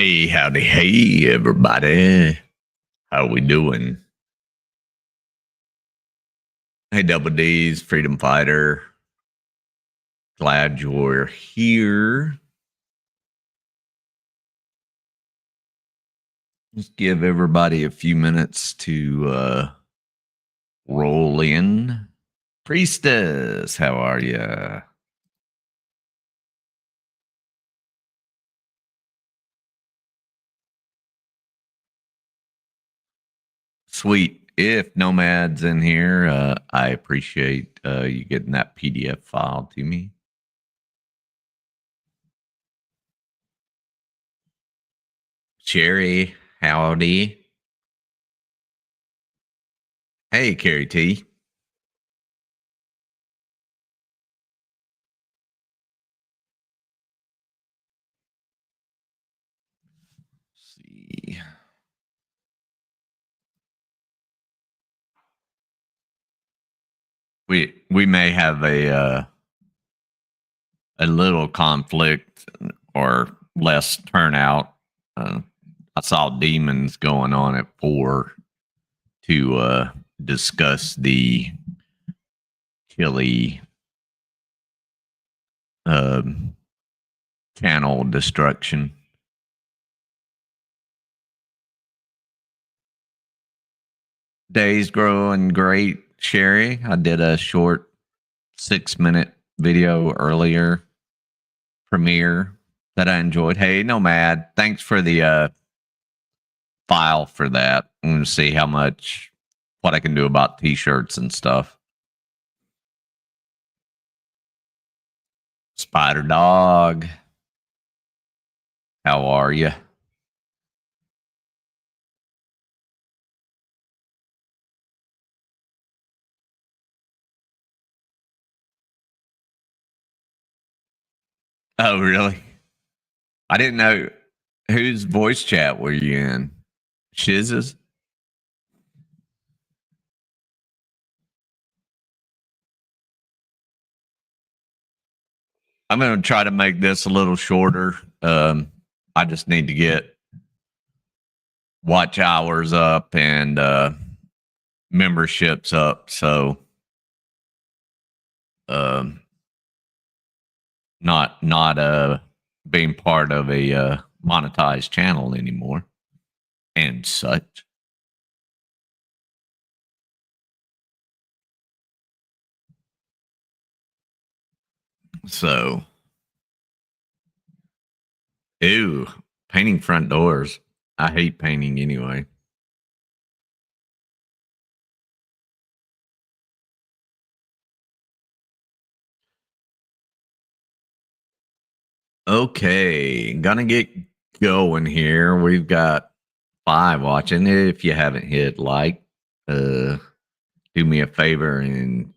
Hey, howdy, hey, everybody. How we doing? Hey, Double D's, Freedom Fighter. Glad you're here. Just give everybody a few minutes to roll in. Priestess, how are you? Sweet. If Nomad's in here, I appreciate you getting that PDF file to me. Sherry, howdy. Hey, Carrie T. Let's see. We may have a little conflict or less turnout. I saw demons going on at 4 to discuss the Chili channel destruction. Day's growing great, Sherry. I did a short 6-minute video earlier, premiere, that I enjoyed. Hey, Nomad, thanks for the file for that. I'm going to see what I can do about t-shirts and stuff. Spider Dog, how are you? Oh, really? I didn't know. Whose voice chat were you in? Shiz's? I'm going to try to make this a little shorter. I just need to get watch hours up and memberships up. So, not being part of a monetized channel anymore and such. So, ew, painting front doors. I hate painting anyway. Okay, gonna get going here. We've got 5 watching. If you haven't hit like, do me a favor and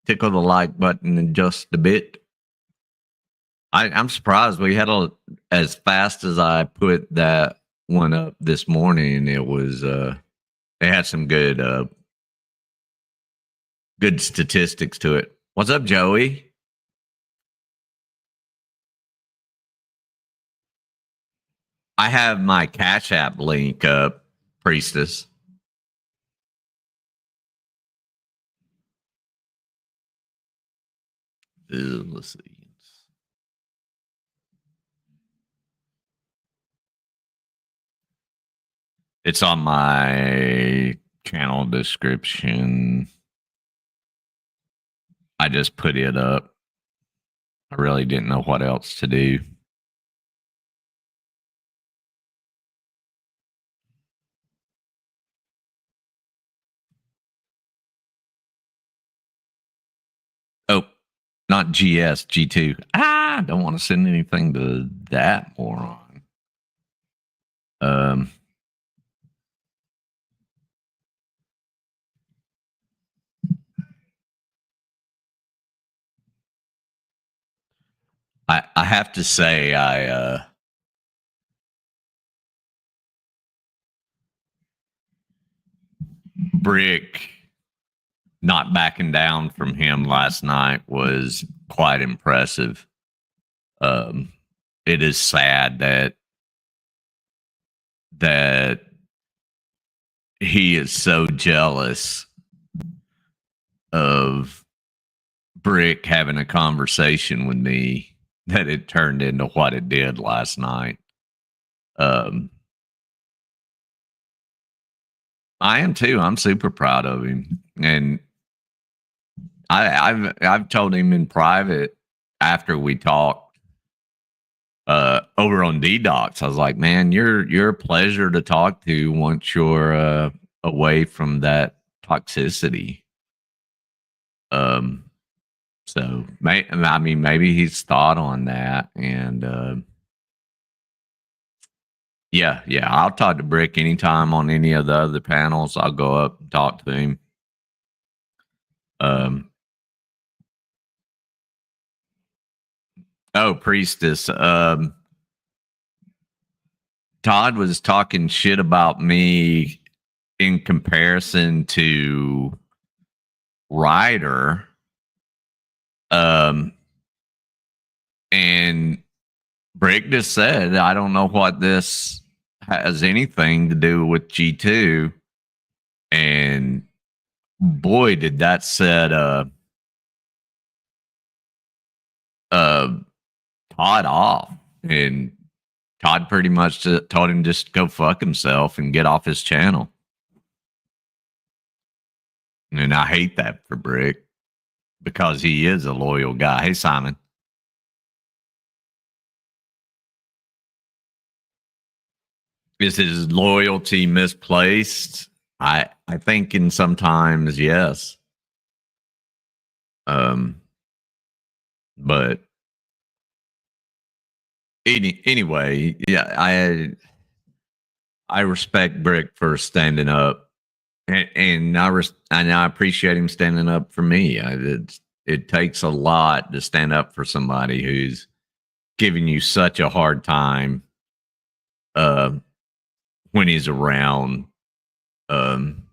tickle the like button in just a bit. I'm surprised we had as fast as I put that one up this morning. It was it had some good statistics to it. What's up, Joey? I have my Cash App link up, Priestess. Let's see. It's on my channel description. I just put it up. I really didn't know what else to do. Oh, not GS, G2. I don't want to send anything to that moron. I have to say Brick not backing down from him last night was quite impressive. It is sad that that he is so jealous of Brick having a conversation with me that it turned into what it did last night. I am too. I'm super proud of him, and I've told him in private after we talked over on D-Docs. I was like, man, you're a pleasure to talk to once you're away from that toxicity. So I mean, maybe he's thought on that, and yeah, I'll talk to Brick anytime on any of the other panels. I'll go up and talk to him. Oh, Priestess. Todd was talking shit about me in comparison to Ryder. And Brick just said, I don't know what this has anything to do with G2. And boy, did that set Todd off. And Todd pretty much told him just go fuck himself and get off his channel. And I hate that for Brick because he is a loyal guy. Hey, Simon. Is his loyalty misplaced? I think in sometimes yes. But anyway, yeah, I respect Brick for standing up, and I appreciate him standing up for me. It takes a lot to stand up for somebody who's giving you such a hard time when he's around. When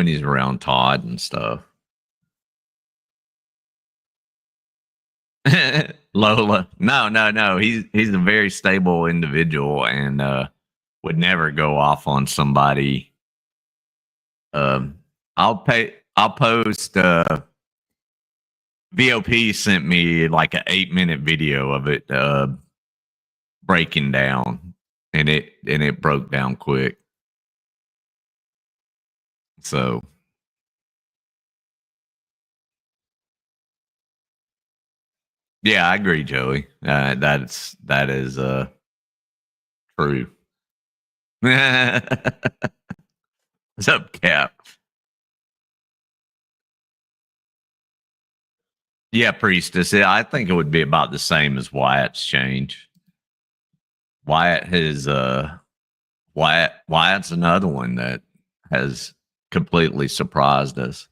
he's around Todd and stuff. Lola, no. He's a very stable individual and would never go off on somebody. I'll post. VOP sent me like an 8-minute video of it breaking down, and it broke down quick. So yeah, I agree, Joey. That is true. What's up, Cap? Yeah, Priestess. Yeah, I think it would be about the same as Wyatt's change. Wyatt's another one that has completely surprised us.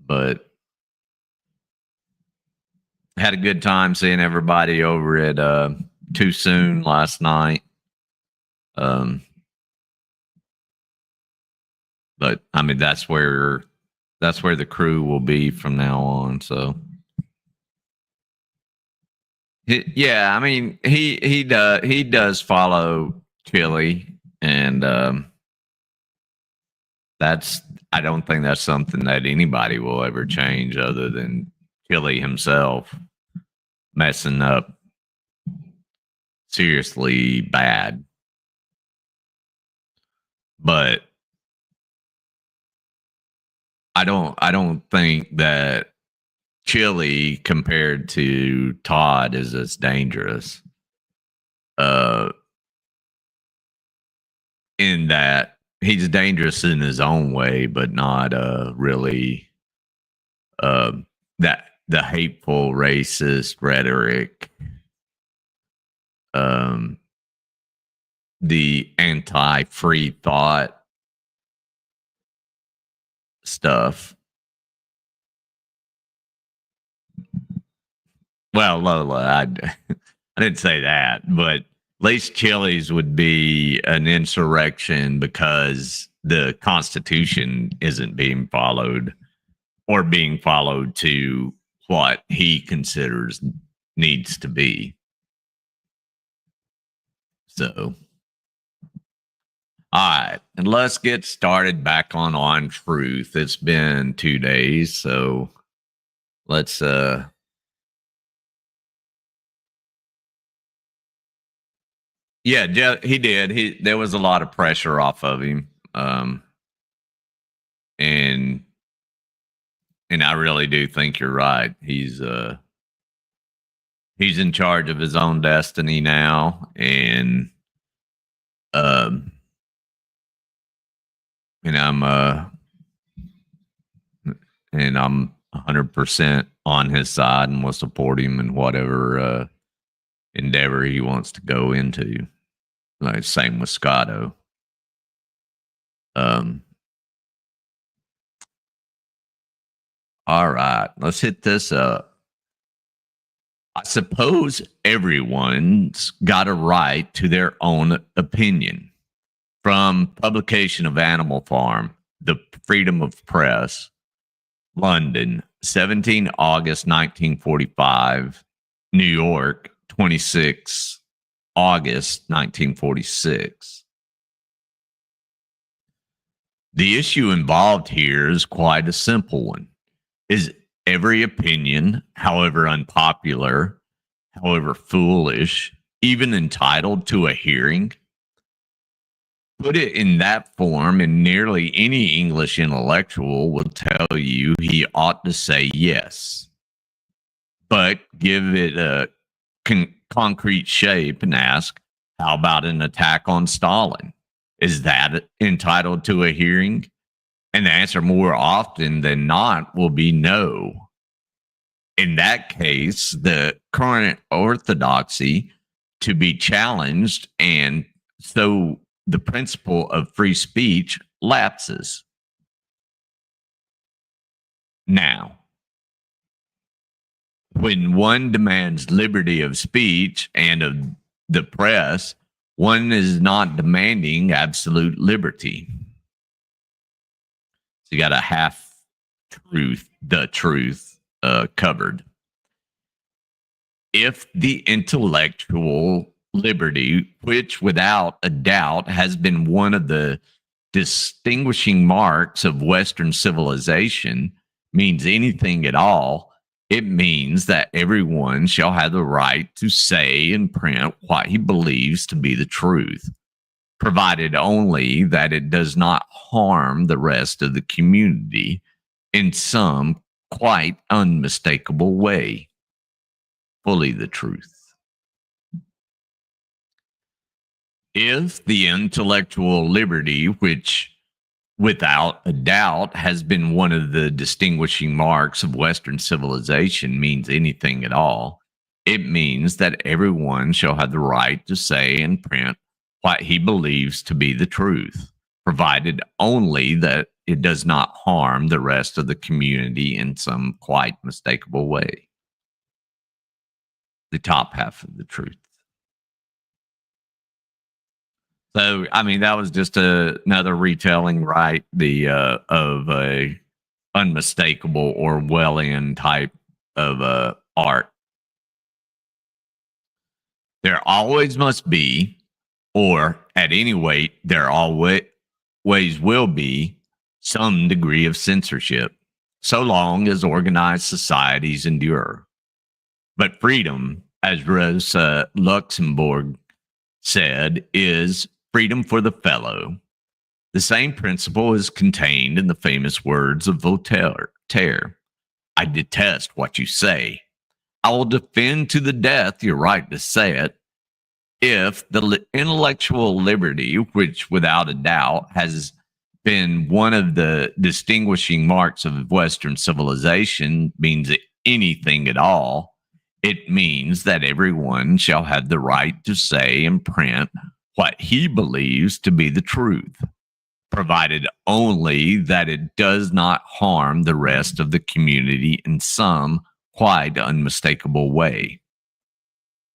But had a good time seeing everybody over at Too Soon last night. But I mean, that's where the crew will be from now on. So yeah, I mean, he does follow Chili, and I don't think that's something that anybody will ever change other than Chili himself messing up seriously bad. But I don't think that Chili compared to Todd is as dangerous. In that he's dangerous in his own way, but not really that the hateful racist rhetoric, the anti-free thought stuff. Well, Lola, I didn't say that, but at least Chili's would be an insurrection because the Constitution isn't being followed or being followed to what he considers needs to be. So, all right, and let's get started back on truth. It's been 2 days, so let's yeah, he did. There was a lot of pressure off of him. And I really do think you're right. He's in charge of his own destiny now, um and I'm 100% on his side and will support him in whatever endeavor he wants to go into. Like same with Scotto. All right, let's hit this up. I suppose everyone's got a right to their own opinion. From publication of Animal Farm, The Freedom of Press, London, 17 August 1945, New York, 26 August 1946. The issue involved here is quite a simple one. Is every opinion, however unpopular, however foolish, even entitled to a hearing? Put it in that form, and nearly any English intellectual will tell you he ought to say yes. But give it a concrete shape and ask, how about an attack on Stalin? Is that entitled to a hearing? And the answer more often than not will be no. In that case, the current orthodoxy to be challenged, and so the principle of free speech lapses. Now, when one demands liberty of speech and of the press, one is not demanding absolute liberty. So you got a half truth, the truth covered. If the intellectual liberty, which without a doubt has been one of the distinguishing marks of Western civilization, means anything at all, it means that everyone shall have the right to say and print what he believes to be the truth, provided only that it does not harm the rest of the community in some quite unmistakable way. Fully the truth. If the intellectual liberty, which without a doubt has been one of the distinguishing marks of Western civilization, means anything at all, it means that everyone shall have the right to say and print what he believes to be the truth, provided only that it does not harm the rest of the community in some quite mistakable way. The top half of the truth. So, I mean, that was just another retelling, right? Of a unmistakable Orwellian type of art. There always must be, or at any rate, there always will be some degree of censorship, so long as organized societies endure. But freedom, as Rosa Luxemburg said, is freedom for the fellow. The same principle is contained in the famous words of Voltaire. I detest what you say. I will defend to the death your right to say it. If the intellectual liberty, which without a doubt has been one of the distinguishing marks of Western civilization, means anything at all, it means that everyone shall have the right to say and print what he believes to be the truth, provided only that it does not harm the rest of the community in some quite unmistakable way.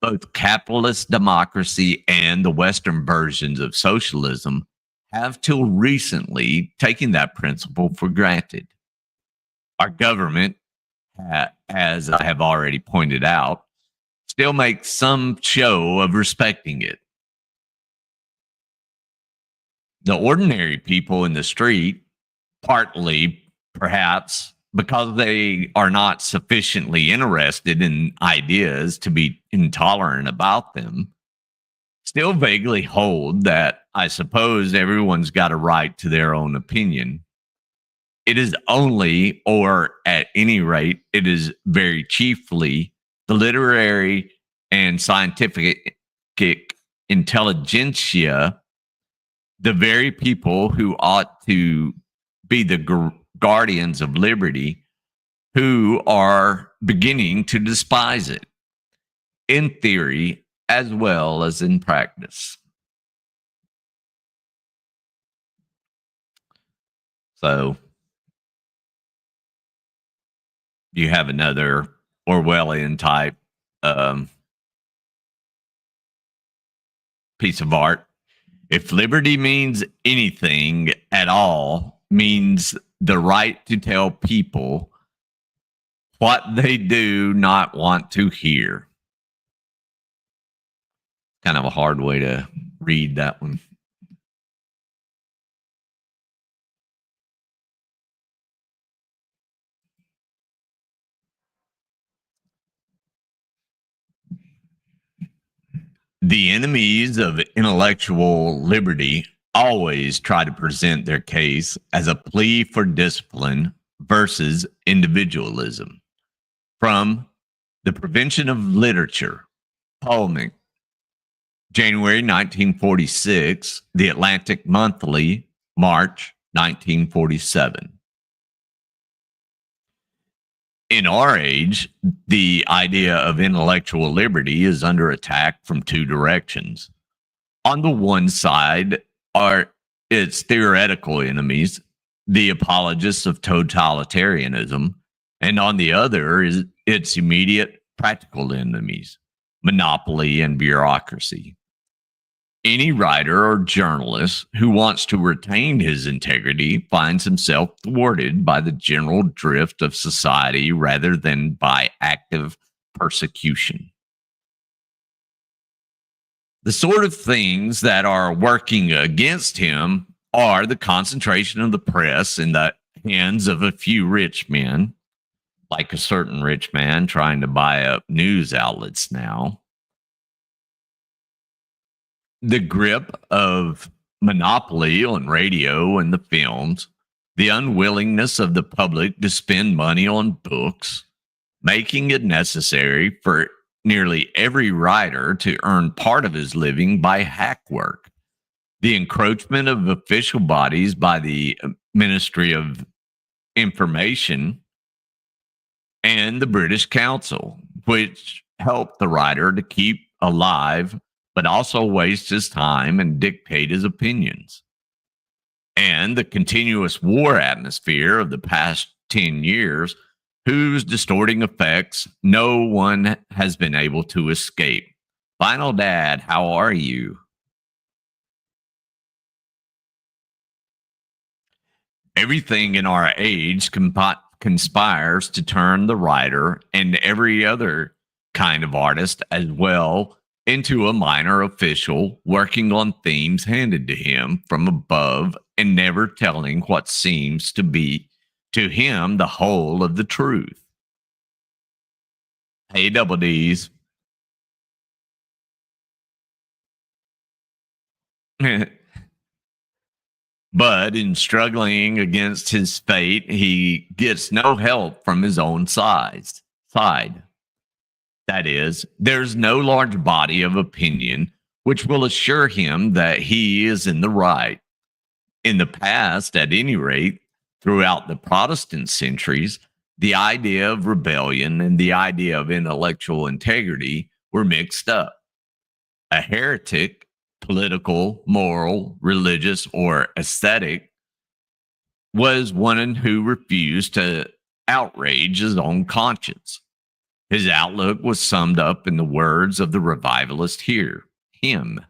Both capitalist democracy and the Western versions of socialism have till recently taken that principle for granted. Our government, as I have already pointed out, still make some show of respecting it. The ordinary people in the street, partly perhaps because they are not sufficiently interested in ideas to be intolerant about them, still vaguely hold that I suppose everyone's got a right to their own opinion. It is only, or at any rate, it is very chiefly the literary and scientific intelligentsia, the very people who ought to be the guardians of liberty, who are beginning to despise it in theory as well as in practice. So you have another Orwellian type piece of art. If liberty means anything at all, means the right to tell people what they do not want to hear. Kind of a hard way to read that one. The enemies of intellectual liberty always try to present their case as a plea for discipline versus individualism. From The Prevention of Literature, Polemic, January 1946, The Atlantic Monthly, March 1947. In our age, the idea of intellectual liberty is under attack from two directions. On the one side are its theoretical enemies, the apologists of totalitarianism, and on the other is its immediate practical enemies, monopoly and bureaucracy. Any writer or journalist who wants to retain his integrity finds himself thwarted by the general drift of society rather than by active persecution. The sort of things that are working against him are the concentration of the press in the hands of a few rich men, like a certain rich man trying to buy up news outlets now. The grip of monopoly on radio and the films, the unwillingness of the public to spend money on books, making it necessary for nearly every writer to earn part of his living by hack work, the encroachment of official bodies by the Ministry of Information and the British Council, which helped the writer to keep alive but also waste his time and dictate his opinions. And the continuous war atmosphere of the past 10 years, whose distorting effects no one has been able to escape. Final Dad, how are you? Everything in our age conspires to turn the writer and every other kind of artist as well into a minor official working on themes handed to him from above and never telling what seems to be to him the whole of the truth. Hey, Double D's. But in struggling against his fate, he gets no help from his own side. That is, there's no large body of opinion which will assure him that he is in the right. In the past, at any rate, throughout the Protestant centuries, the idea of rebellion and the idea of intellectual integrity were mixed up. A heretic, political, moral, religious, or aesthetic, was one who refused to outrage his own conscience. His outlook was summed up in the words of the revivalist here, him.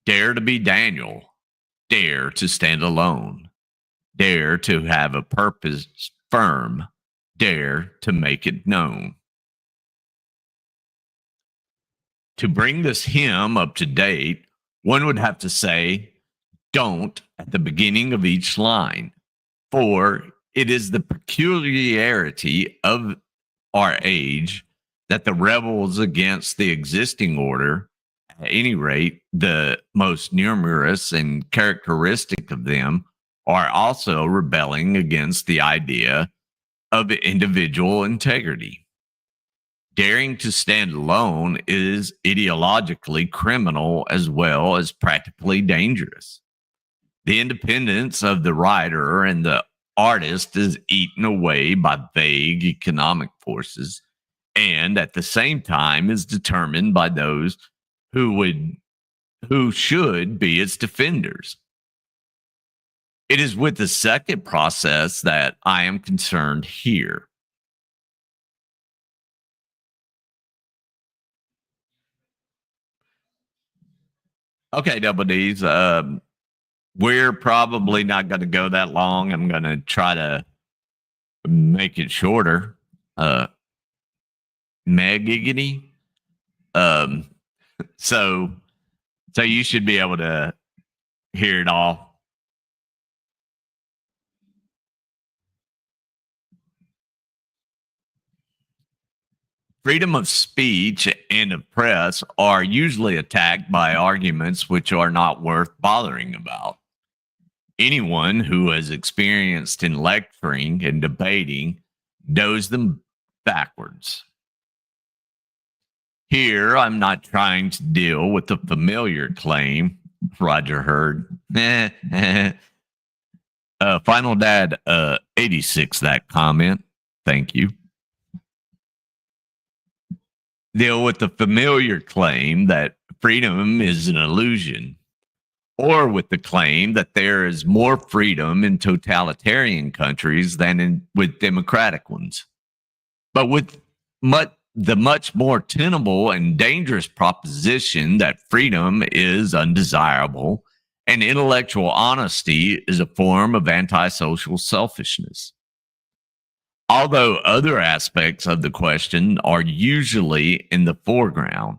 Dare to be Daniel. Dare to stand alone. Dare to have a purpose firm. Dare to make it known. To bring this hymn up to date, one would have to say, don't at the beginning of each line, for it is the peculiarity of our age that the rebels against the existing order, at any rate, the most numerous and characteristic of them, are also rebelling against the idea of individual integrity. Daring to stand alone is ideologically criminal as well as practically dangerous. The independence of the writer and the artist is eaten away by vague economic forces, and at the same time is determined by those who should be its defenders. It is with the second process that I am concerned here. Okay, Double D's. We're probably not going to go that long. I'm going to try to make it shorter. Megiggity. Um, so you should be able to hear it all. Freedom of speech and of press are usually attacked by arguments which are not worth bothering about. Anyone who has experienced in lecturing and debating knows them backwards. Here, I'm not trying to deal with the familiar claim, Roger Hurd. Final Dad 86, that comment. Thank you. Deal with the familiar claim that freedom is an illusion, or with the claim that there is more freedom in totalitarian countries than with democratic ones. But with the much more tenable and dangerous proposition that freedom is undesirable and intellectual honesty is a form of antisocial selfishness. Although other aspects of the question are usually in the foreground.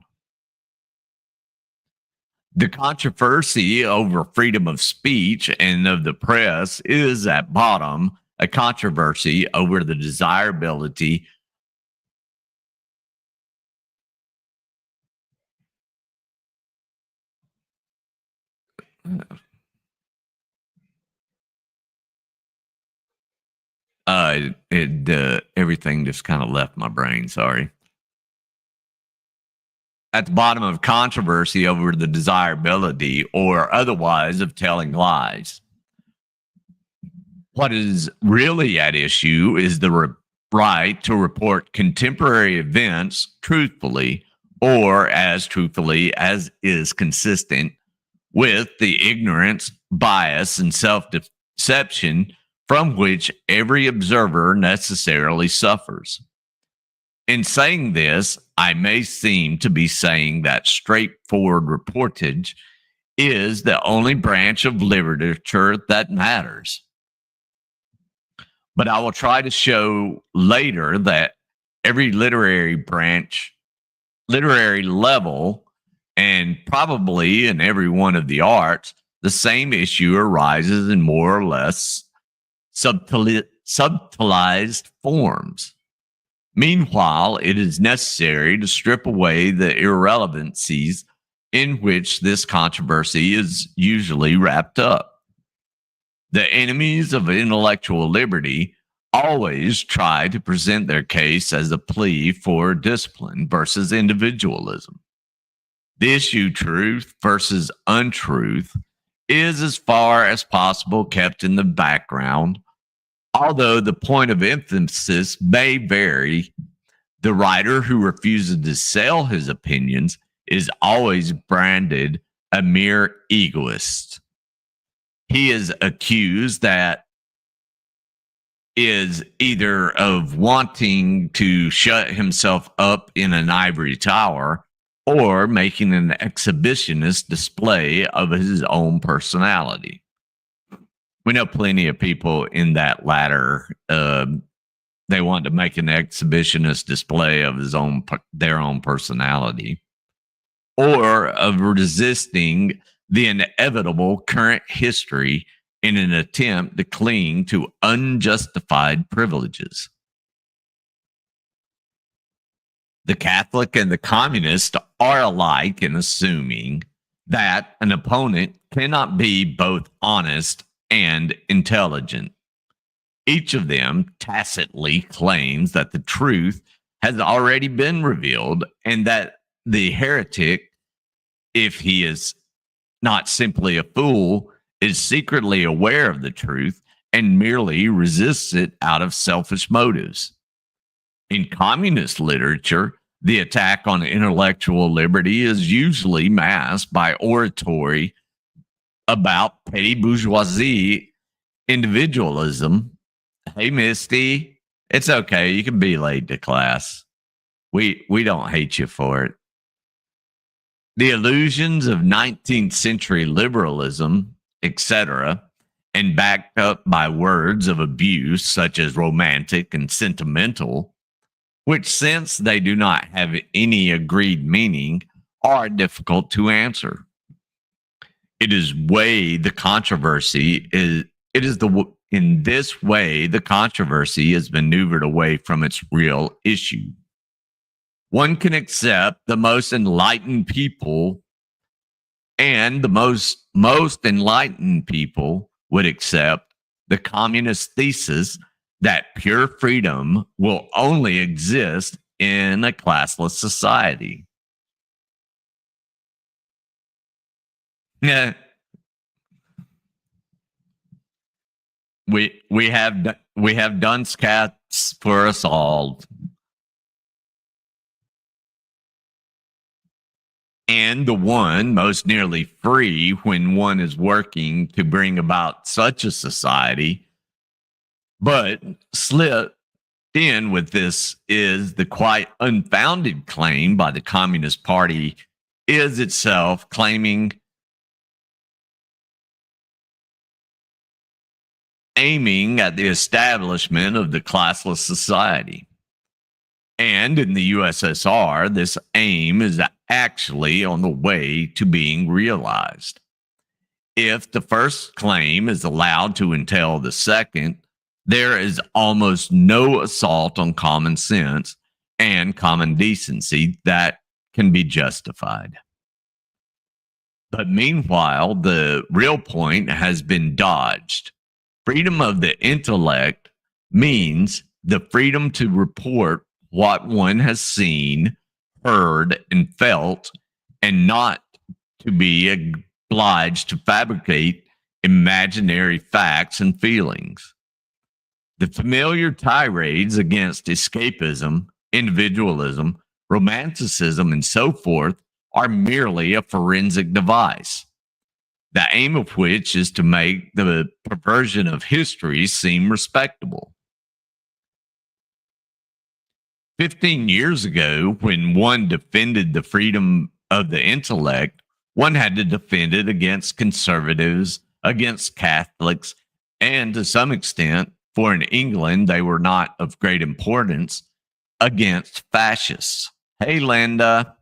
The controversy over freedom of speech and of the press is at bottom a controversy over the desirability everything just kind of left my brain. Sorry. At the bottom of controversy over the desirability or otherwise of telling lies. What is really at issue is the right to report contemporary events truthfully or as truthfully as is consistent with the ignorance, bias, and self-deception from which every observer necessarily suffers. In saying this, I may seem to be saying that straightforward reportage is the only branch of literature that matters. But I will try to show later that every literary level, and probably in every one of the arts, the same issue arises in more or less subtilized forms. Meanwhile, it is necessary to strip away the irrelevancies in which this controversy is usually wrapped up. The enemies of intellectual liberty always try to present their case as a plea for discipline versus individualism. The issue, truth versus untruth, is as far as possible kept in the background. Although the point of emphasis may vary, the writer who refuses to sell his opinions is always branded a mere egoist. He is accused that is either of wanting to shut himself up in an ivory tower or making an exhibitionist display of his own personality. We know plenty of people in that latter. They want to make an exhibitionist display of their own personality. or of resisting the inevitable current history in an attempt to cling to unjustified privileges. The Catholic and the communist are alike in assuming that an opponent cannot be both honest and intelligent. Each of them tacitly claims that the truth has already been revealed and that the heretic, if he is not simply a fool, is secretly aware of the truth and merely resists it out of selfish motives. In communist literature, the attack on intellectual liberty is usually masked by oratory about petty bourgeoisie individualism. Hey, Misty, it's okay. You can be late to class. We don't hate you for it. The illusions of 19th century liberalism, etc., and backed up by words of abuse such as romantic and sentimental, which, since they do not have any agreed meaning, are difficult to answer. It is way the controversy is. It is the in this way the controversy is maneuvered away from its real issue. One can accept the most enlightened people, and the most enlightened people would accept the communist thesis that pure freedom will only exist in a classless society. Yeah. We have dunce cats for us all. And the one most nearly free when one is working to bring about such a society. But slipped in with this is the quite unfounded claim by the Communist Party is itself claiming aiming at the establishment of the classless society. And in the USSR, this aim is actually on the way to being realized. If the first claim is allowed to entail the second, there is almost no assault on common sense and common decency that can be justified. But meanwhile, the real point has been dodged. Freedom of the intellect means the freedom to report what one has seen, heard, and felt, and not to be obliged to fabricate imaginary facts and feelings. The familiar tirades against escapism, individualism, romanticism, and so forth are merely a forensic device, the aim of which is to make the perversion of history seem respectable. 15 years ago, when one defended the freedom of the intellect, one had to defend it against conservatives, against Catholics, and to some extent, for in England they were not of great importance, against fascists. Hey, Linda.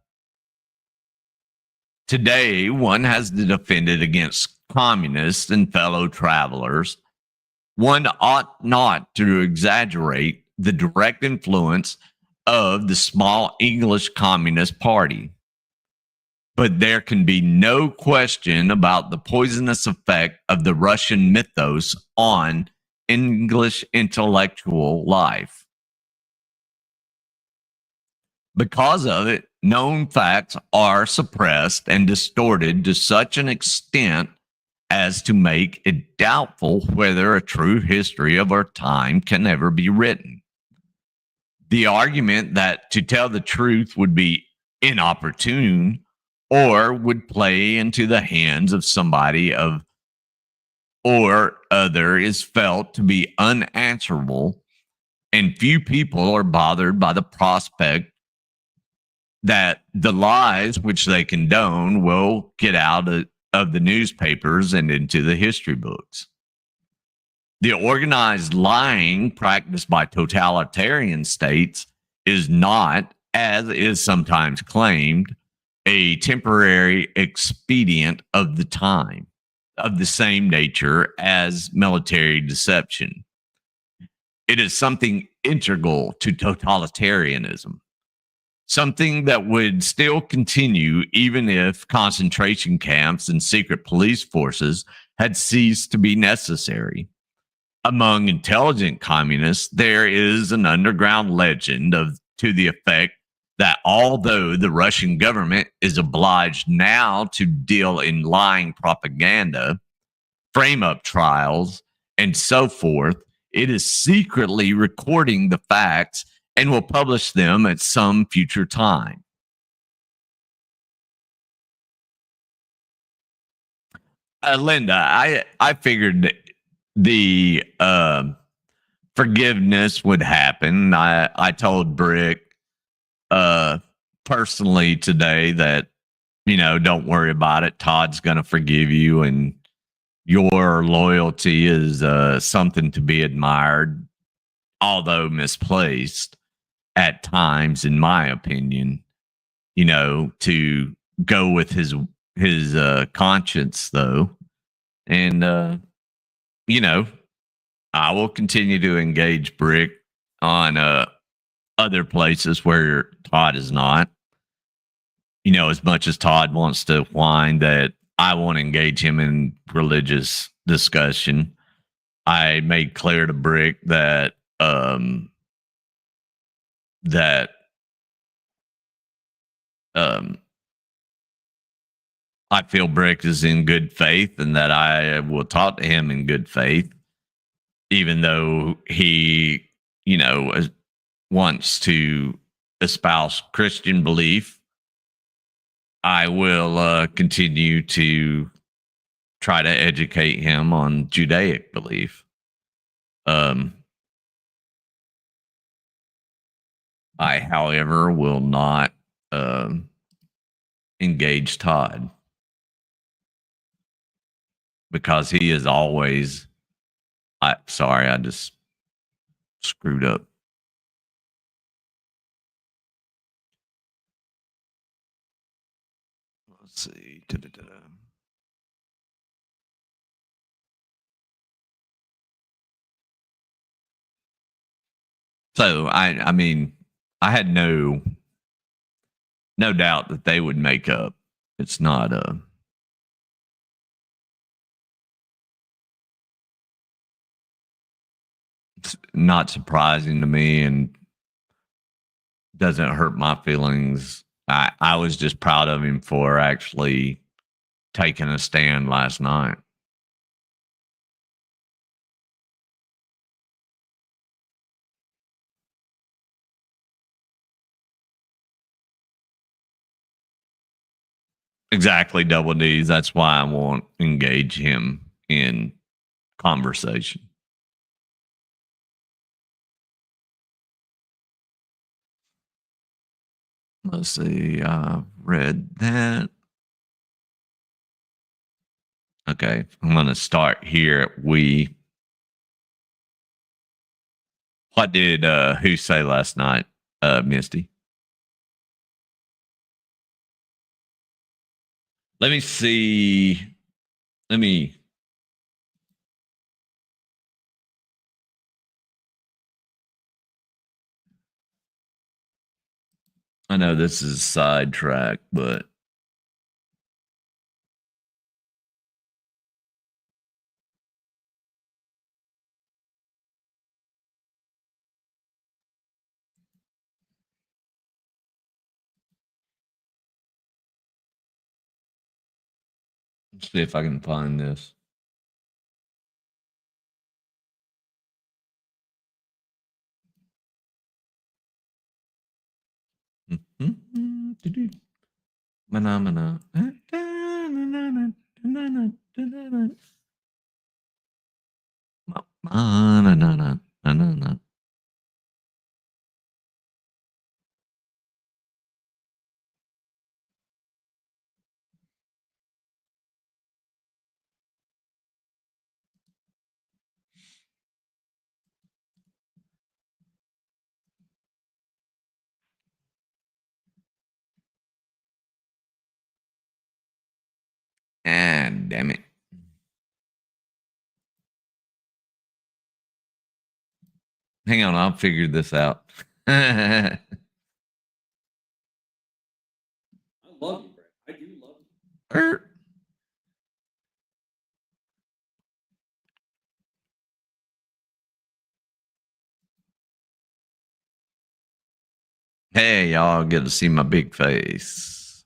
Today, one has to defend it against communists and fellow travelers. One ought not to exaggerate the direct influence of the small English Communist Party. But there can be no question about the poisonous effect of the Russian mythos on English intellectual life. Because of it, known facts are suppressed and distorted to such an extent as to make it doubtful whether a true history of our time can ever be written. The argument that to tell the truth would be inopportune or would play into the hands of somebody of or other is felt to be unanswerable, and few people are bothered by the prospect that the lies which they condone will get out of the newspapers and into the history books. The organized lying practiced by totalitarian states is not, as is sometimes claimed, a temporary expedient of the time, of the same nature as military deception. It is something integral to totalitarianism, something that would still continue even if concentration camps and secret police forces had ceased to be necessary. Among intelligent communists, there is an underground legend of to the effect that although the Russian government is obliged now to deal in lying propaganda, frame up trials, and so forth, it is secretly recording the facts and will publish them at some future time. Linda, I figured the forgiveness would happen. I told Brick uh, personally today that don't worry about it. Todd's going to forgive you, and your loyalty is something to be admired, although misplaced at times, in my opinion. To go with his conscience, though, and you know, I will continue to engage Brick on other places where Todd is not. As much as Todd wants to whine that I won't engage him in religious discussion, I made clear to Brick that that um, I feel Brick is in good faith and that I will talk to him in good faith, even though he, wants to espouse Christian belief. I will continue to try to educate him on Judaic belief. Um, I, however, will not engage Todd because he is always. Sorry, I just screwed up. Let's see. Da-da-da-da. So I mean, I had no doubt that they would make up. It's not it's not surprising to me and doesn't hurt my feelings. I was just proud of him for actually taking a stand last night. Exactly, double D's. That's why I won't engage him in conversation. Let's see. I read that. Okay, I'm going to start here at we. What did who say last night, Misty? Let me see. Let me. I know this is a sidetrack, but let's see if I can find this. Mana. Ah, damn it. Hang on, I'll figure this out. I love you, Brett. I do love you. Hey, y'all get to see my big face.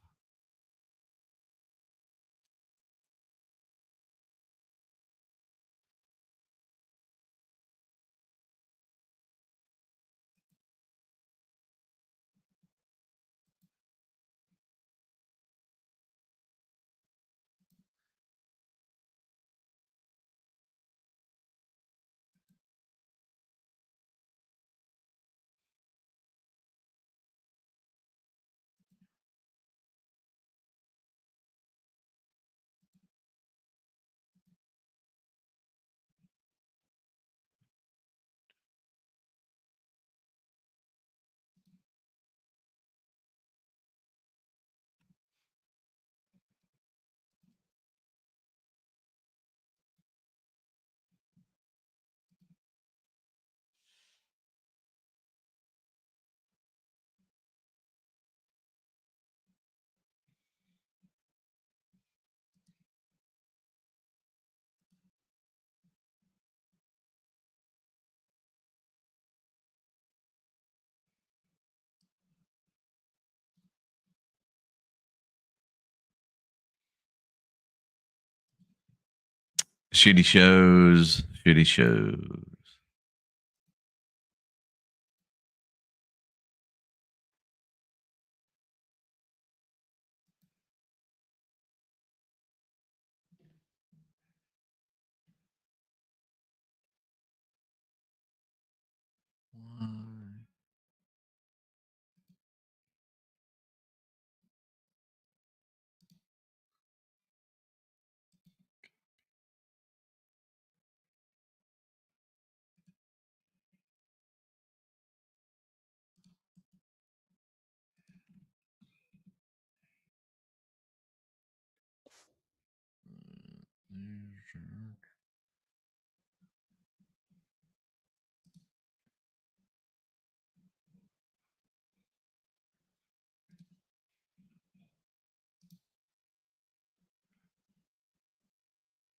Shitty shows. Shitty shows.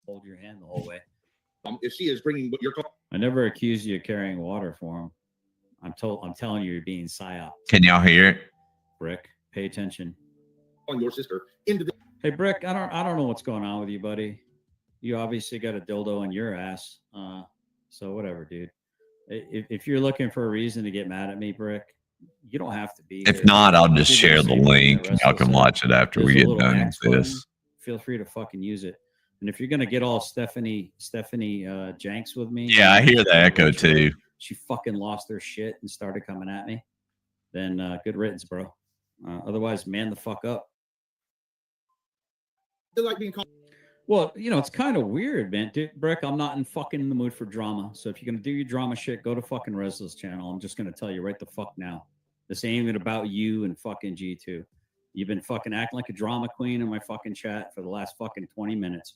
Hold your hand the whole way. If she is bringing your car, I never accused you of carrying water for him. I'm telling you, you're being psyop. Can y'all hear it? Brick, pay attention. on your sister into the Hey, Brick, I don't know what's going on with you, buddy. You obviously got a dildo in your ass. So whatever, dude. If you're looking for a reason to get mad at me, Brick, you don't have to be. If here. not, I'll I'll just give you share the the same thing link that and y'all Russell can said. watch it after There's we a get little done X with this. button. Feel free to fucking use it. And if you're gonna get all Stephanie Janks with me, Yeah, I hear the echo too. She fucking lost her shit and started coming at me. Then good riddance, bro. Otherwise, man the fuck up. they like being called. Well, you know, it's kind of weird, man. Dude, Brick, I'm not in fucking the mood for drama. So if you're going to do your drama shit, go to fucking Resler's channel. I'm just going to tell you right the fuck now. This ain't even about you and fucking G2. You've been fucking acting like a drama queen in my fucking chat for the last fucking 20 minutes.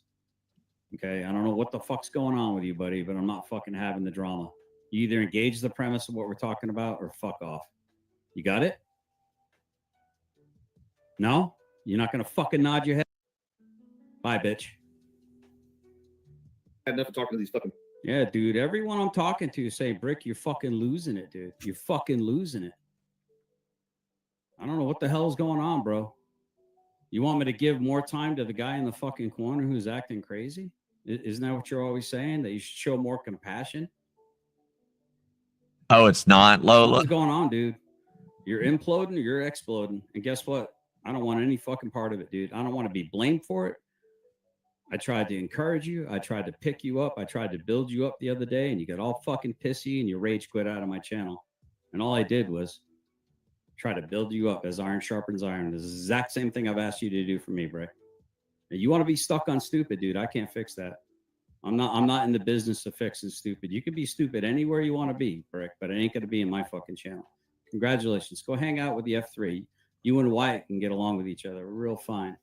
Okay? I don't know what the fuck's going on with you, buddy, but I'm not fucking having the drama. You either engage the premise of what we're talking about or fuck off. You got it? No? You're not going to fucking nod your head? Bye, bitch. Had enough of talking to these fucking. Yeah, dude. Everyone I'm talking to say, Brick, you're fucking losing it, dude. You're fucking losing it. I don't know what the hell's going on, bro. You want me to give more time to the guy in the fucking corner who's acting crazy? Isn't that what you're always saying? That you should show more compassion? Oh, it's not, Lola? What's going on, dude? You're imploding or you're exploding. And guess what? I don't want any fucking part of it, dude. I don't want to be blamed for it. I tried to encourage you. I tried to pick you up. I tried to build you up the other day, and you got all fucking pissy and you rage quit out of my channel. And all I did was try to build you up as iron sharpens iron. The exact same thing I've asked you to do for me, Brick. And you want to be stuck on stupid, dude. I can't fix that. I'm not in the business of fixing stupid. You can be stupid anywhere you want to be, Brick, but it ain't going to be in my fucking channel. Congratulations. Go hang out with the F3. You and Wyatt can get along with each other real fine.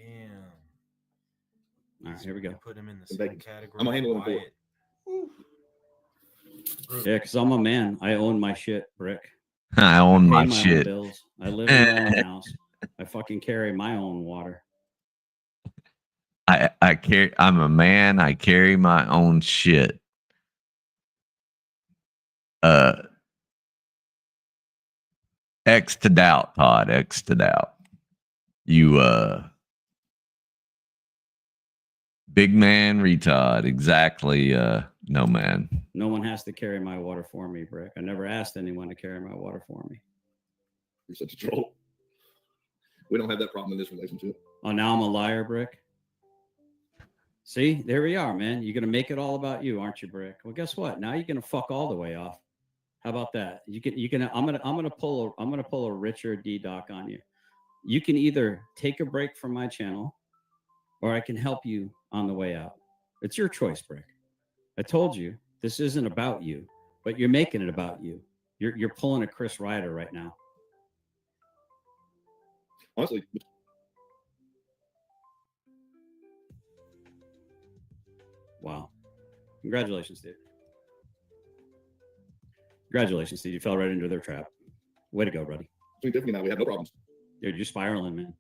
Damn. All right, here we go. Put him in the I'm same begging. category. I'm gonna handle with him Wyatt. Yeah, because I'm a man. I own my shit, Brick. I I own pay my my own shit. bills. I live in my own house. I fucking carry my own water. I carry. I'm a man. I carry my own shit. X to doubt, Todd. X to doubt. You big man retard. Exactly. No man. No one has to carry my water for me, Brick. I never asked anyone to carry my water for me. You're such a troll. We don't have that problem in this relationship. Oh, now I'm a liar, Brick. See, there we are, man. You're gonna make it all about you, aren't you, Brick? Well, guess what? Now you're gonna fuck all the way off. How about that? You can. I'm gonna pull a Richard D. Doc on you. You can either take a break from my channel, or I can help you on the way out. It's your choice, Brick. I told you this isn't about you, but you're making it about you. You're pulling a Chris Ryder right now. Honestly, Wow. Congratulations, dude. Congratulations, dude. You fell right into their trap. Way to go, buddy. between Tiffany and I, we have no problems. Dude, you're spiraling, man.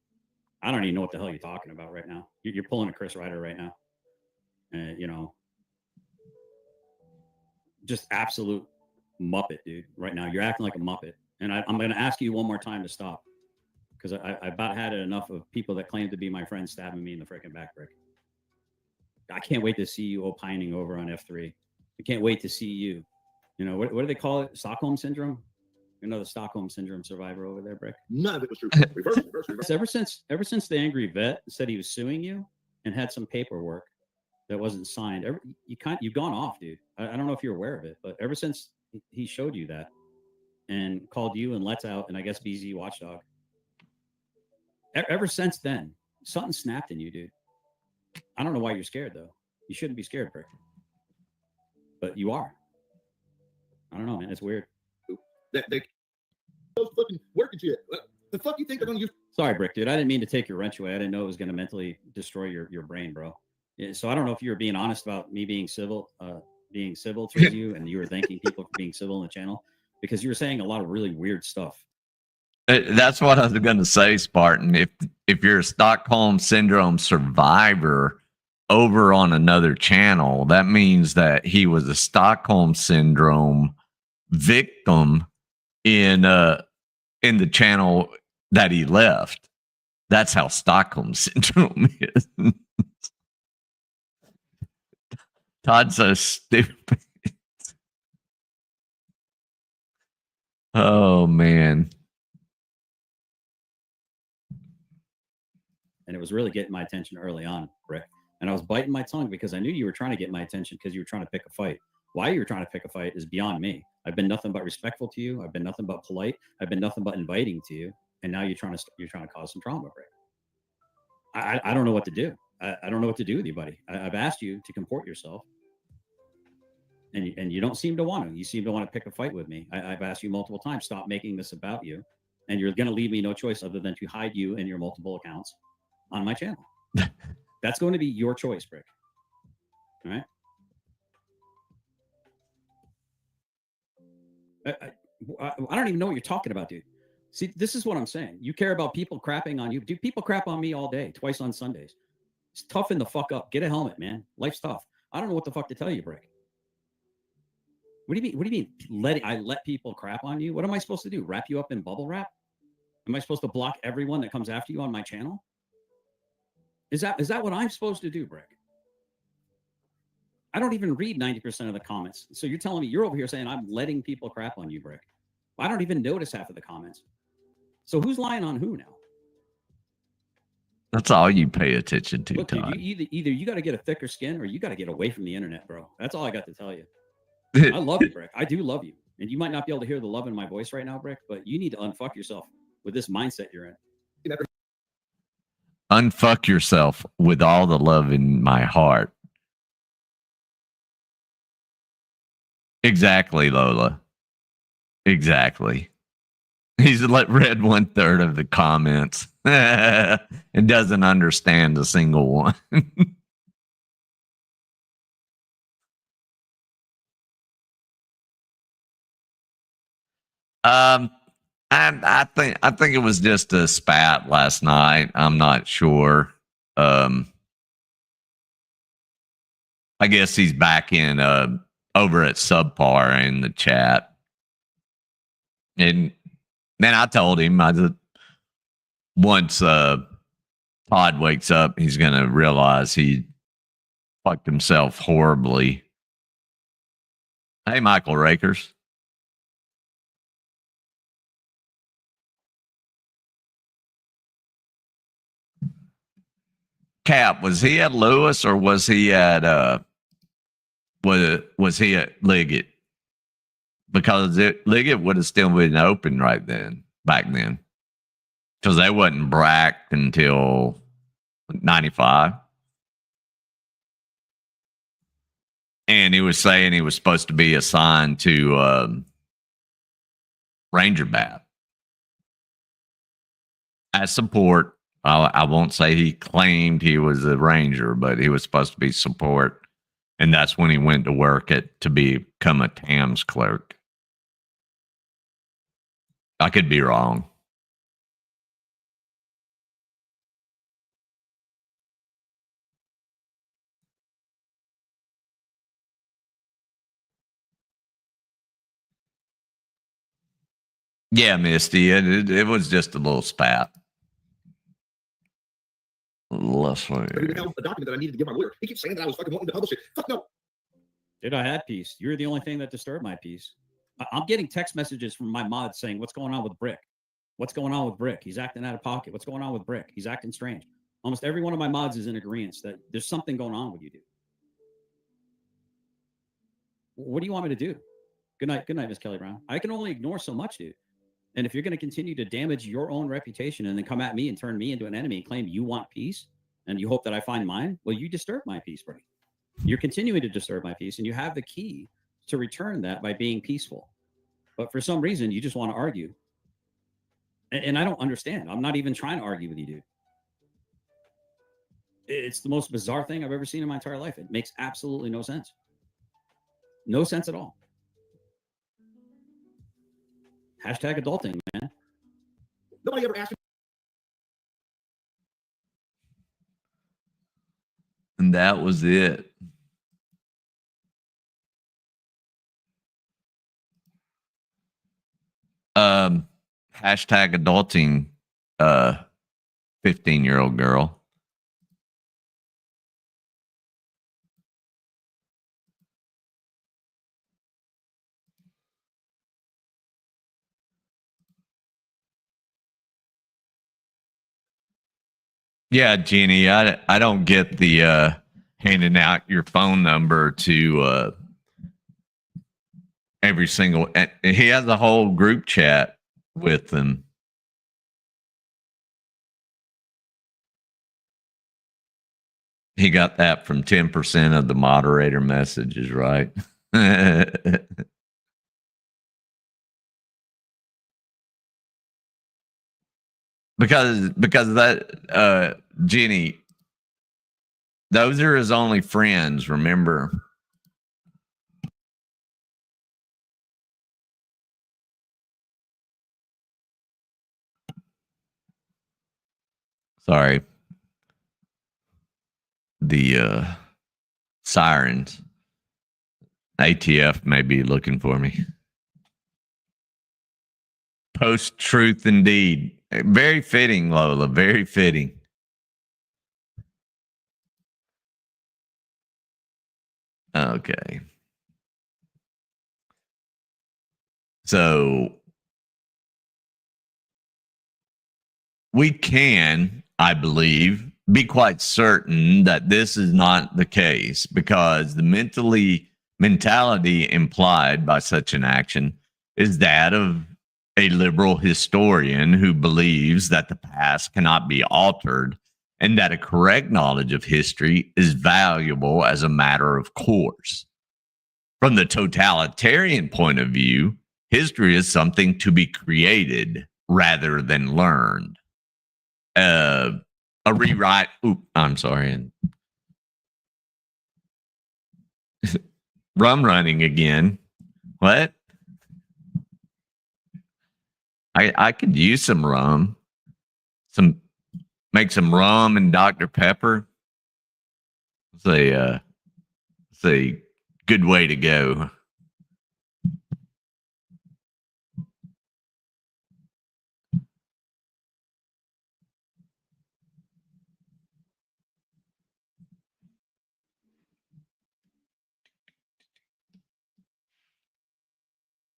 I don't even know what the hell you're talking about right now. You're pulling a Chris Ryder right now. You know, just absolute Muppet, dude. Right now, you're acting like a Muppet. And I'm going to ask you one more time to stop, because I about had it enough of people that claim to be my friends stabbing me in the freaking back, Brick. I can't wait to see you opining over on F3. I can't wait to see you. You know, what do they call it? Stockholm syndrome? You know, the Stockholm syndrome survivor over there, Brick. None of it was true. Reverse. Ever since the angry vet said he was suing you and had some paperwork that wasn't signed, you've gone off, dude. I don't know if you're aware of it, but ever since he showed you that and called you and Let's Out and I guess BZ Watchdog, ever since then, something snapped in you, dude. I don't know why you're scared though. You shouldn't be scared, Brick. But you are. I don't know, man. It's weird. That they those fucking working shit. What the fuck you think they're gonna use? Sorry, Brick, dude. I didn't mean to take your wrench away. I didn't know it was going to mentally destroy your brain, bro. Yeah, so I don't know if you were being honest about me being civil towards you, and you were thanking people for being civil in the channel, because you were saying a lot of really weird stuff. That's what I was going to say, Spartan. If you're a Stockholm syndrome survivor over on another channel, that means that he was a Stockholm syndrome victim in the channel that he left. That's how Stockholm syndrome is. Todd's so stupid. Oh man. And it was really getting my attention early on, Brick. And I was biting my tongue because I knew you were trying to get my attention because you were trying to pick a fight. Why you were trying to pick a fight is beyond me. I've been nothing but respectful to you. I've been nothing but polite. I've been nothing but inviting to you. And now you're trying to cause some trauma, Brick. I don't know what to do. I don't know what to do with you, buddy. I've asked you to comport yourself. And you don't seem to want to. You seem to want to pick a fight with me. I've asked you multiple times, stop making this about you. And you're going to leave me no choice other than to hide you and your multiple accounts on my channel. That's going to be your choice, Brick. All right? I don't even know what you're talking about, dude. See, this is what I'm saying. You care about people crapping on you. Dude, people crap on me all day, twice on Sundays. It's toughen the fuck up. Get a helmet, man. Life's tough. I don't know what the fuck to tell you, Brick. What do you mean? What do you mean? I let people crap on you? What am I supposed to do? Wrap you up in bubble wrap? Am I supposed to block everyone that comes after you on my channel? Is that what I'm supposed to do, Brick? I don't even read 90% of the comments. So you're telling me you're over here saying I'm letting people crap on you, Brick. I don't even notice half of the comments. So who's lying on who now? That's all you pay attention to, Look, dude, Todd. either you got to get a thicker skin or you got to get away from the internet, bro. That's all I got to tell you. I love you, Brick. I do love you. And you might not be able to hear the love in my voice right now, Brick, but you need to unfuck yourself with this mindset you're in. Unfuck yourself with all the love in my heart. Exactly, Lola. Exactly. He's read 1/3 of the comments and doesn't understand a single one. I think it was just a spat last night. I'm not sure. I guess he's back in over at Subpar in the chat. And then I told him once Todd wakes up, he's gonna realize he fucked himself horribly. Hey, Michael Rakers. Cap, was he at Lewis or was he at was he at Liggett? Because Liggett would have still been open back then. Because they wasn't bracked until 95. And he was saying he was supposed to be assigned to Ranger Bat as support. I won't say he claimed he was a Ranger, but he was supposed to be support. And that's when he went to work to become a TAMS clerk. I could be wrong. Yeah, Misty, it was just a little spat. Less a document that I needed to give my lawyer. He keeps saying that I was fucking wanting to publish it. Fuck no. Dude, I had peace. You're the only thing that disturbed my peace. I'm getting text messages from my mods saying, what's going on with Brick? What's going on with Brick? He's acting out of pocket. What's going on with Brick? He's acting strange. Almost every one of my mods is in agreement that there's something going on with you, dude. What do you want me to do? Good night, Miss Kelly Brown. I can only ignore so much, dude. And if you're going to continue to damage your own reputation and then come at me and turn me into an enemy and claim you want peace and you hope that I find mine, well, you disturb my peace, buddy. You're continuing to disturb my peace, and you have the key to return that by being peaceful. But for some reason, you just want to argue. And I don't understand. I'm not even trying to argue with you, dude. It's the most bizarre thing I've ever seen in my entire life. It makes absolutely no sense. No sense at all. Hashtag adulting, man. Nobody ever asked me. And that was it. Hashtag adulting 15-year-old girl. Yeah, Jeannie, I don't get the handing out your phone number to every single. He has a whole group chat with them. He got that from 10% of the moderator messages, right? because that Jenny, those are his only friends, remember? Sorry. The sirens. ATF may be looking for me. Post-truth indeed. Very fitting, Lola. Very fitting. Okay. So we can, I believe, be quite certain that this is not the case, because the mentality implied by such an action is that of a liberal historian who believes that the past cannot be altered and that a correct knowledge of history is valuable as a matter of course. From the totalitarian point of view, History is something to be created rather than learned. A rewrite. I'm sorry. Rum running again. What? I could use some rum. Make some rum and Dr. Pepper. It's a good way to go.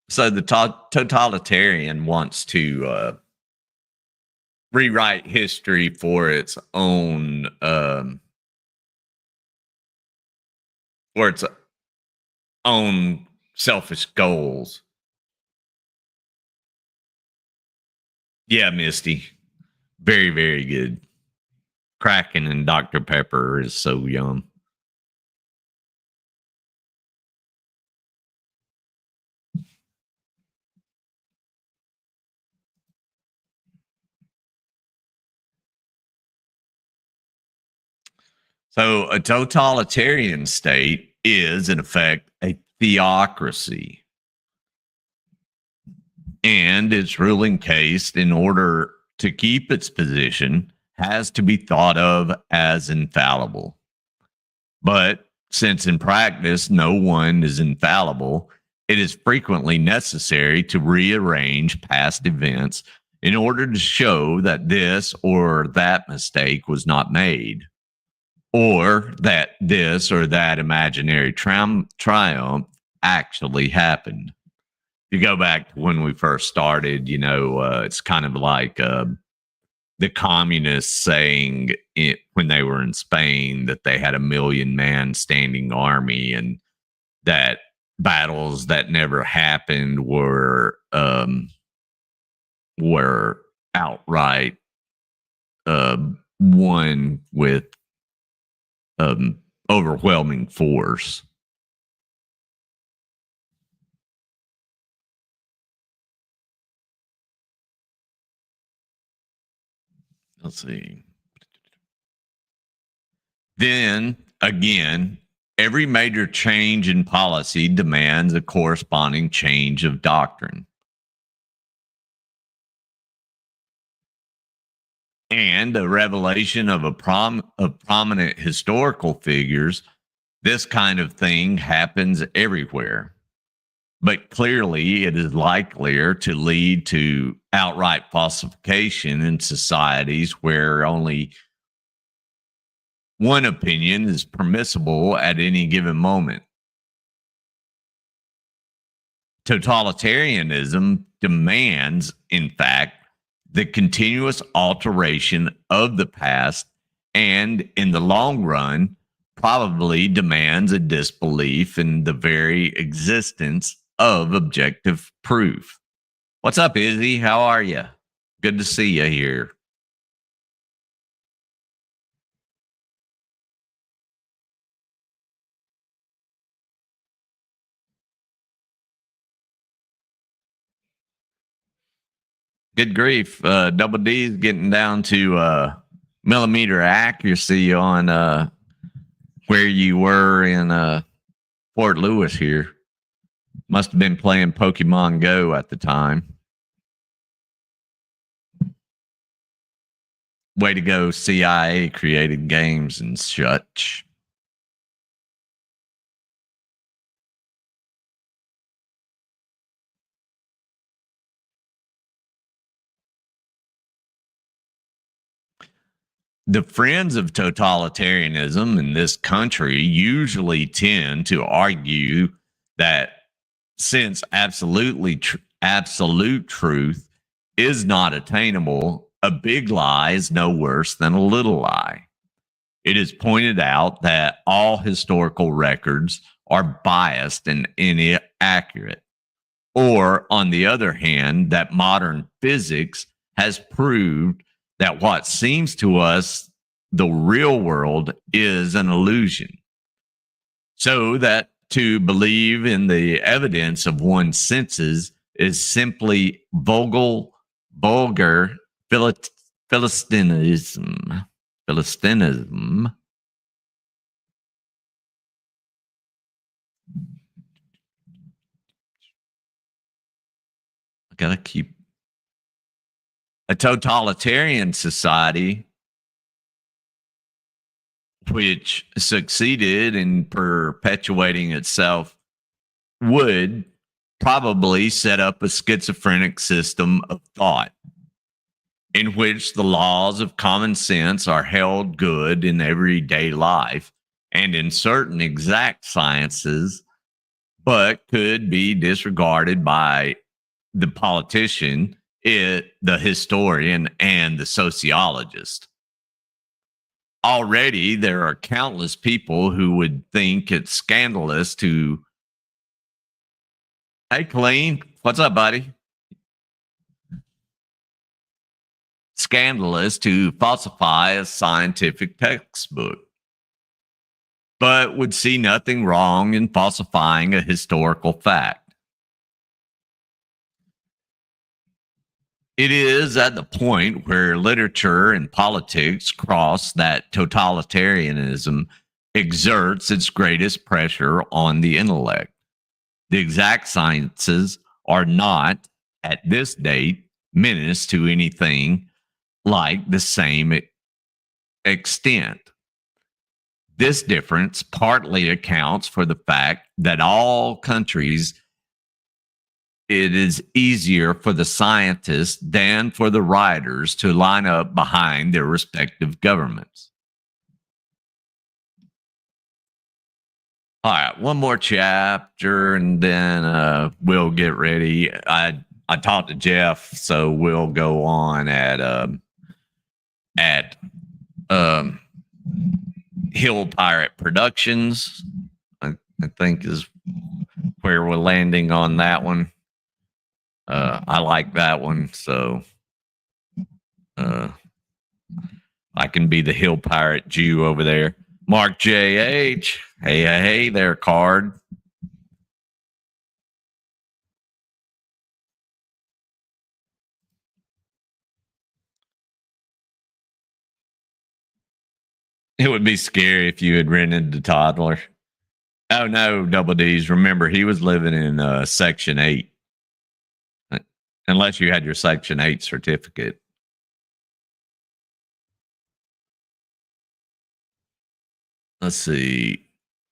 So the totalitarian wants to rewrite history for its own selfish goals. Yeah, Misty. Very, very good. Kraken and Dr. Pepper is so yum. So a totalitarian state is, in effect, a theocracy. And its ruling caste, in order to keep its position, has to be thought of as infallible. But since in practice no one is infallible, it is frequently necessary to rearrange past events in order to show that this or that mistake was not made, or that this or that imaginary triumph actually happened. If you go back to when we first started, it's kind of like the communists saying when they were in Spain that they had a 1 million man standing army, and that battles that never happened were outright won with overwhelming force. Let's see. Then again, every major change in policy demands a corresponding change of doctrine. And a revelation of prominent historical figures, this kind of thing happens everywhere. But clearly, it is likelier to lead to outright falsification in societies where only one opinion is permissible at any given moment. Totalitarianism demands, in fact, the continuous alteration of the past, and in the long run, probably demands a disbelief in the very existence of objective proof. What's up, Izzy? How are you? Good to see you here. Good grief. Double D's getting down to millimeter accuracy on where you were in Fort Lewis here. Must have been playing Pokemon Go at the time. Way to go, CIA created games and such. The friends of totalitarianism in this country usually tend to argue that since absolute truth is not attainable, a big lie is no worse than a little lie. It is pointed out that all historical records are biased and inaccurate. Or, on the other hand, that modern physics has proved that what seems to us the real world is an illusion. So that to believe in the evidence of one's senses is simply vulgar Philistinism. Philistinism. I gotta keep a totalitarian society which succeeded in perpetuating itself would probably set up a schizophrenic system of thought in which the laws of common sense are held good in everyday life and in certain exact sciences, but could be disregarded by the politician, the historian, and the sociologist. Already, there are countless people who would think it's scandalous to. Hey, Colleen, what's up, buddy? Scandalous to falsify a scientific textbook, but would see nothing wrong in falsifying a historical fact. It is at the point where literature and politics cross that totalitarianism exerts its greatest pressure on the intellect. The exact sciences are not, at this date, menaced to anything like the same extent. This difference partly accounts for the fact that all countries, it is easier for the scientists than for the writers to line up behind their respective governments. All right, one more chapter, and then we'll get ready. I talked to Jeff, so we'll go on at Hill Pirate Productions. I think is where we're landing on that one. I like that one, so I can be the Hill Pirate Jew over there. Mark J.H. Hey there, card. It would be scary if you had rented the toddler. Oh no, Double D's. Remember, he was living in Section 8. Unless you had your Section 8 certificate. Let's see.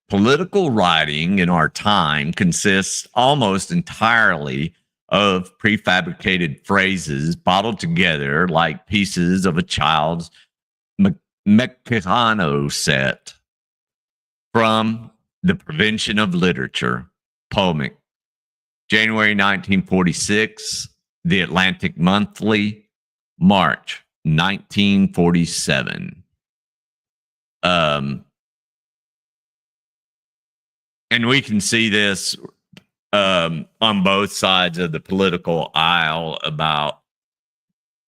Political writing in our time consists almost entirely of prefabricated phrases bottled together like pieces of a child's Meccano set. From The Prevention of Literature, Pomic, January 1946, The Atlantic Monthly, March 1947. And we can see this on both sides of the political aisle about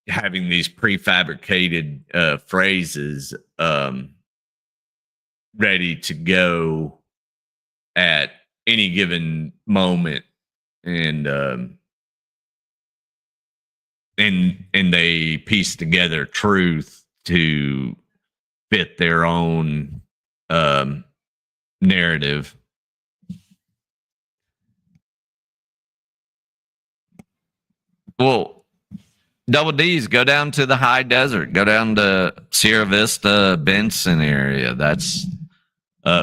having these prefabricated phrases ready to go at any given moment, and they piece together truth to fit their own narrative. Well, Double D's, go down to the high desert. Go down to Sierra Vista, Benson area. That's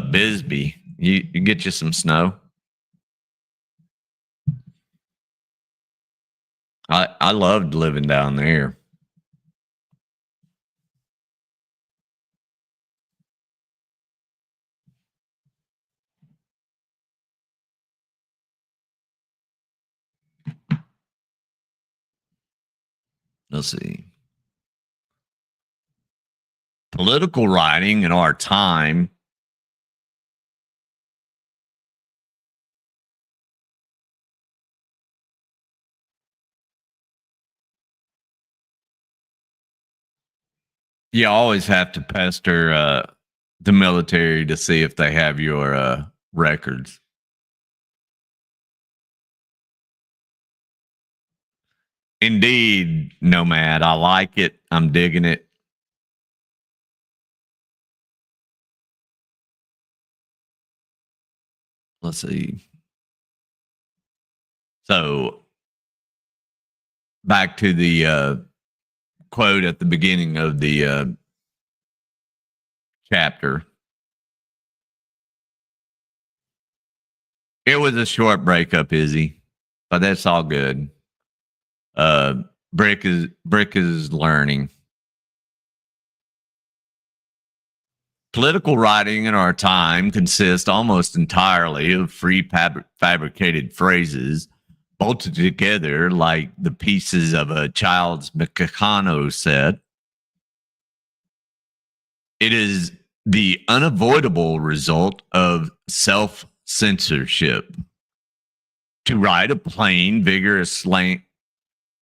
Bisbee. You get you some snow. I loved living down there. Let's see. Political writing in our time you always have to pester the military to see if they have your records. Indeed, Nomad. I like it. I'm digging it. Let's see. So back to the quote at the beginning of the chapter. It was a short breakup, Izzy, but that's all good. Brick is learning. Political writing in our time consists almost entirely of free fabricated phrases bolted together like the pieces of a child's Mikado set. It is the unavoidable result of self-censorship. To write a plain, vigorous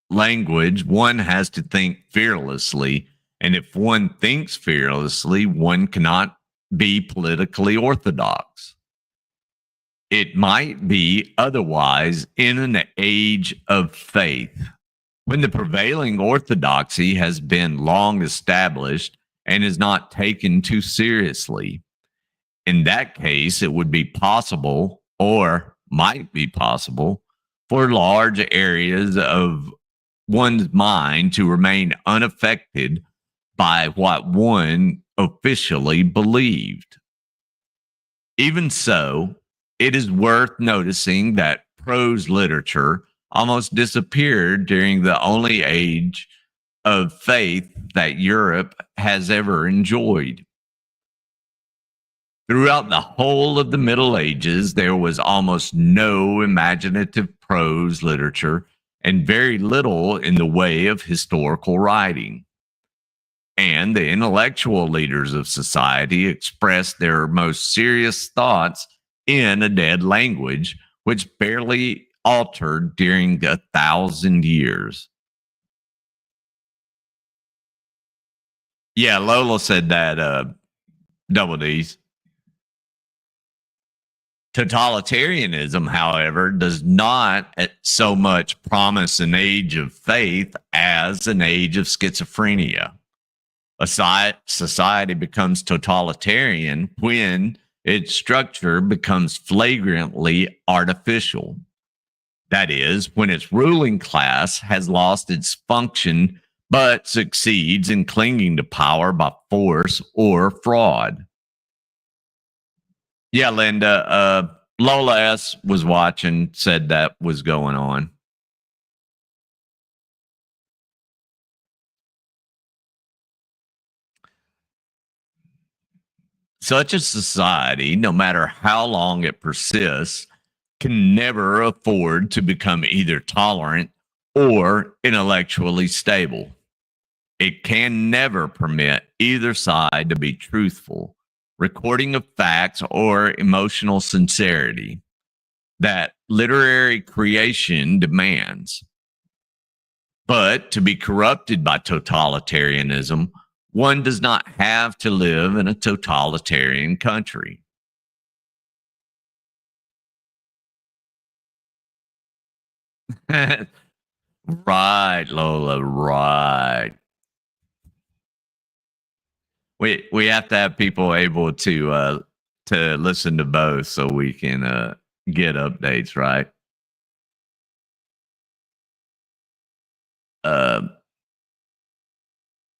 language, one has to think fearlessly. And if one thinks fearlessly, one cannot be politically orthodox. It might be otherwise in an age of faith, when the prevailing orthodoxy has been long established and is not taken too seriously. In that case, it would be possible, or might be possible, for large areas of one's mind to remain unaffected by what one officially believed. Even so, it is worth noticing that prose literature almost disappeared during the only age of faith that Europe has ever enjoyed. Throughout the whole of the Middle Ages, there was almost no imaginative prose literature and very little in the way of historical writing. And the intellectual leaders of society expressed their most serious thoughts in a dead language, which barely altered during 1,000 years. Yeah, Lola said that, double D's. Totalitarianism, however, does not so much promise an age of faith as an age of schizophrenia. A society becomes totalitarian when its structure becomes flagrantly artificial. That is, when its ruling class has lost its function but succeeds in clinging to power by force or fraud. Yeah, Linda, Lola S. was watching, said that was going on. Such a society, no matter how long it persists, can never afford to become either tolerant or intellectually stable. It can never permit either side to be truthful, recording of facts, or emotional sincerity that literary creation demands. But to be corrupted by totalitarianism, one does not have to live in a totalitarian country. Right, Lola, right. We have to have people able to listen to both so we can get updates, right?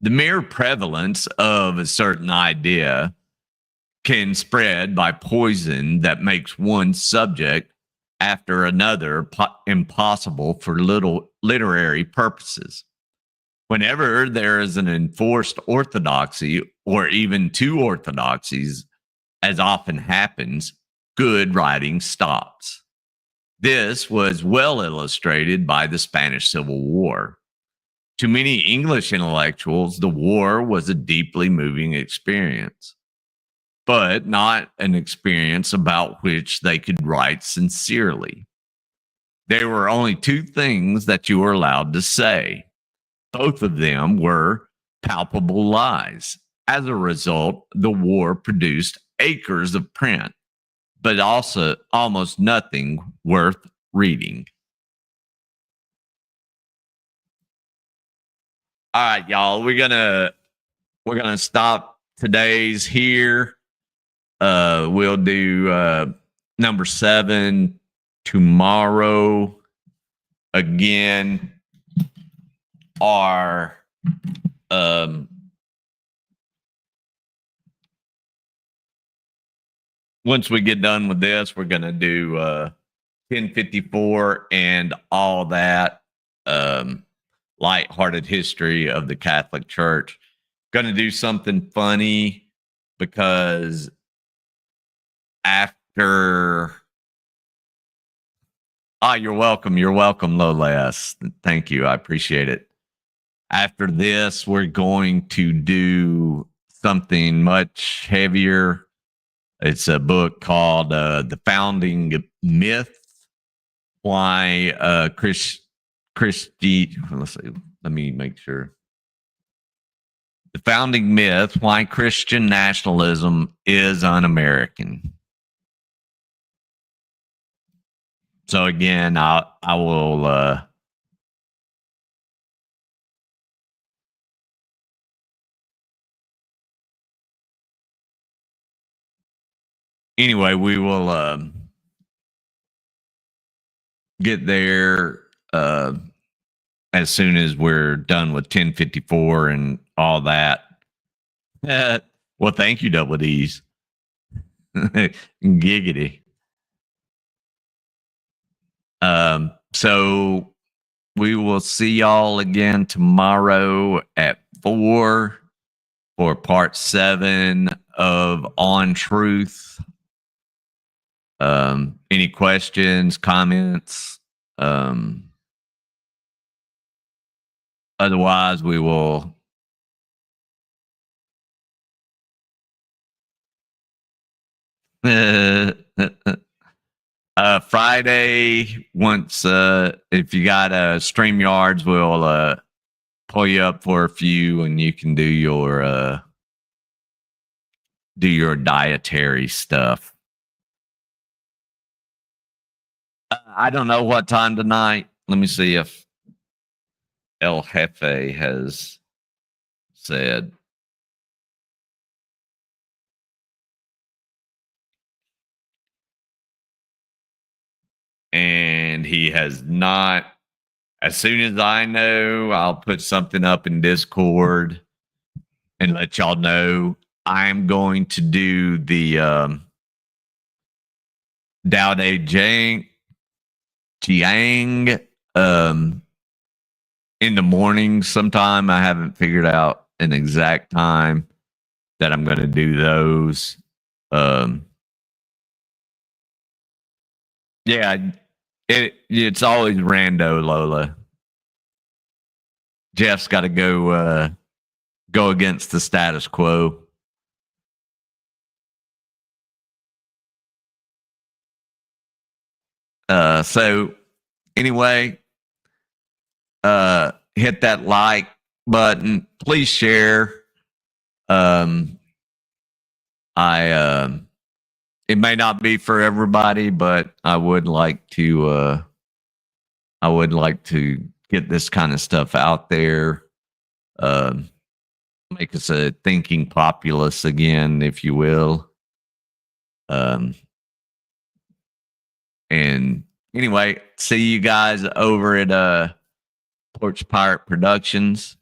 The mere prevalence of a certain idea can spread by poison that makes one subject after another impossible for little literary purposes. Whenever there is an enforced orthodoxy or even two orthodoxies, as often happens, good writing stops. This was well illustrated by the Spanish Civil War. To many English intellectuals, the war was a deeply moving experience, but not an experience about which they could write sincerely. There were only two things that you were allowed to say. Both of them were palpable lies. As a result, the war produced acres of print, but also almost nothing worth reading. All right, y'all. We're gonna stop today's here. We'll do number 7 tomorrow. Again, our once we get done with this, we're gonna do 1054 and all that lighthearted history of the Catholic Church. Gonna do something funny because after you're welcome, Lolas. Thank you, I appreciate it. After this, we're going to do something much heavier. It's a book called The Founding Myth. Why Christy, let's see, let me make sure. The Founding Myth, Why Christian Nationalism is Un-American. So again, I will anyway, we will get there as soon as we're done with 1054 and all that. Well, thank you, Double D's. Giggity. So we will see y'all again tomorrow at 4 for part 7 of On Truth. Any questions, comments? Otherwise, we will Friday, once if you got StreamYards, we'll pull you up for a few and you can do your dietary stuff. I don't know what time tonight. Let me see if El Jefe has said. And he has not. As soon as I know, I'll put something up in Discord and let y'all know. I'm going to do the Dao De Jiang in the morning sometime. I haven't figured out an exact time that I'm going to do those. Yeah, it's always rando, Lola. Jeff's got to go against the status quo. So anyway, hit that like button. Please share. It may not be for everybody, but I would like to get this kind of stuff out there. Make us a thinking populace again, if you will. And anyway, see you guys over at Porch Pirate Productions.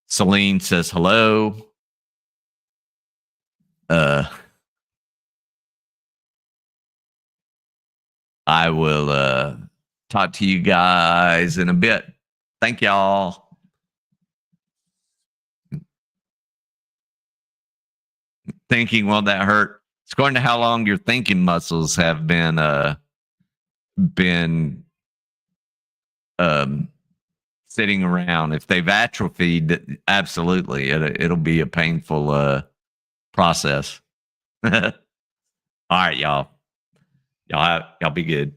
Celine says hello. I will talk to you guys in a bit. Thank y'all. Thinking, will that hurt? It's according to how long your thinking muscles have been sitting around. If they've atrophied, absolutely, it'll be a painful process. All right, y'all. Y'all be good.